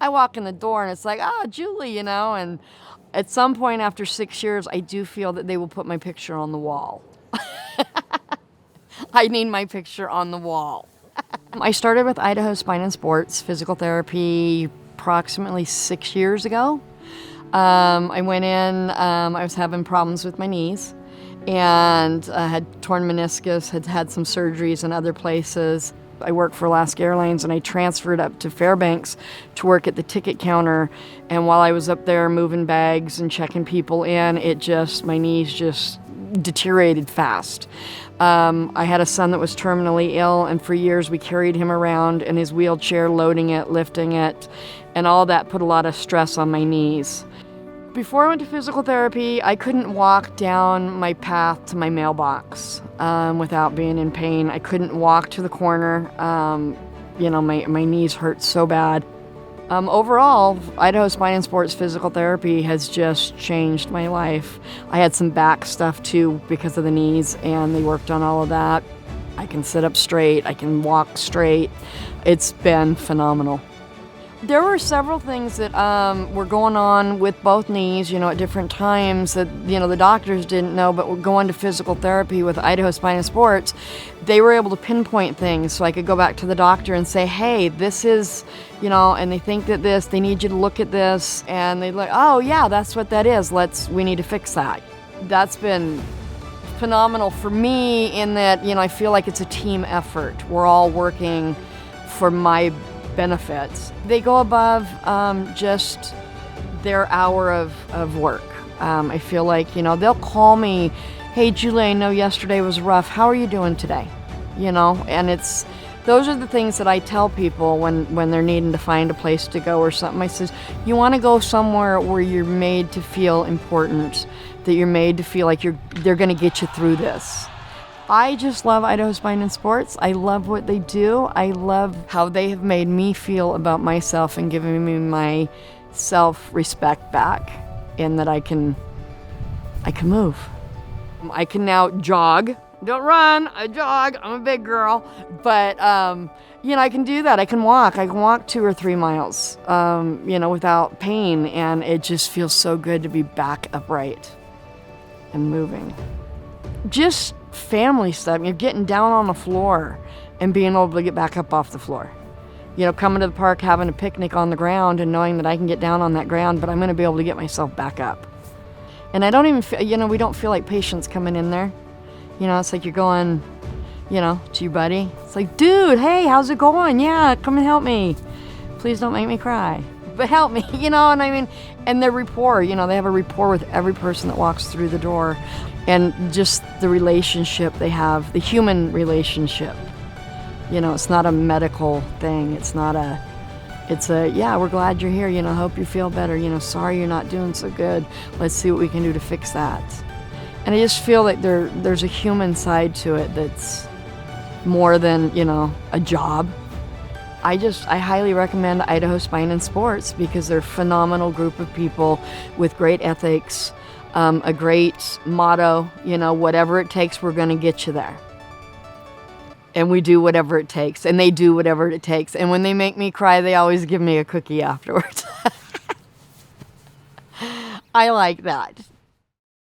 I walk in the door and it's like, oh, Julie, and at some point after 6 years, I do feel that they will put my picture on the wall. I need my picture on the wall. I started with Idaho Spine and Sports Physical Therapy approximately 6 years ago. I went in, I was having problems with my knees and I had torn meniscus, had had some surgeries in other places. I worked for Alaska Airlines and I transferred up to Fairbanks to work at the ticket counter. And while I was up there moving bags and checking people in, my knees just deteriorated fast. I had a son that was terminally ill, and for years we carried him around in his wheelchair, loading it, lifting it, and all that put a lot of stress on my knees. Before I went to physical therapy, I couldn't walk down my path to my mailbox without being in pain. I couldn't walk to the corner. My knees hurt so bad. Overall, Idaho Spine and Sports Physical Therapy has just changed my life. I had some back stuff too because of the knees, and they worked on all of that. I can sit up straight, I can walk straight. It's been phenomenal. There were several things that were going on with both knees, at different times that, the doctors didn't know, but going to physical therapy with Idaho Spine and Sports, they were able to pinpoint things so I could go back to the doctor and say, hey, this is, and they think that they need you to look at this, and they're like, oh yeah, that's what that is. We need to fix that. That's been phenomenal for me in that, I feel like it's a team effort. We're all working for my benefits. They go above just their hour of work. I feel like, they'll call me, hey, Julie, I know yesterday was rough. How are you doing today? And those are the things that I tell people when they're needing to find a place to go or something. I says, you want to go somewhere where you're made to feel important, that you're made to feel like they're going to get you through this. I just love Idaho Spine and Sports. I love what they do. I love how they have made me feel about myself and given me my self-respect back, and that I can move. I can now jog. Don't run, I jog. I'm a big girl. But, I can do that. I can walk. I can walk 2 or 3 miles, without pain. And it just feels so good to be back upright and moving. Just family stuff. You're getting down on the floor and being able to get back up off the floor. Coming to the park, having a picnic on the ground and knowing that I can get down on that ground, but I'm going to be able to get myself back up. And I don't even feel, we don't feel like patients coming in there. It's like you're going, to your buddy. It's like, dude, hey, how's it going? Yeah, come and help me. Please don't make me cry, but help me, and I mean, and their rapport, they have a rapport with every person that walks through the door. And just the relationship they have, the human relationship. It's not a medical thing. It's yeah, we're glad you're here. Hope you feel better. Sorry you're not doing so good. Let's see what we can do to fix that. And I just feel like there's a human side to it that's more than, a job. I highly recommend Idaho Spine and Sports because they're a phenomenal group of people with great ethics. A great motto, whatever it takes, we're going to get you there. And we do whatever it takes, and they do whatever it takes. And when they make me cry, they always give me a cookie afterwards. I like that.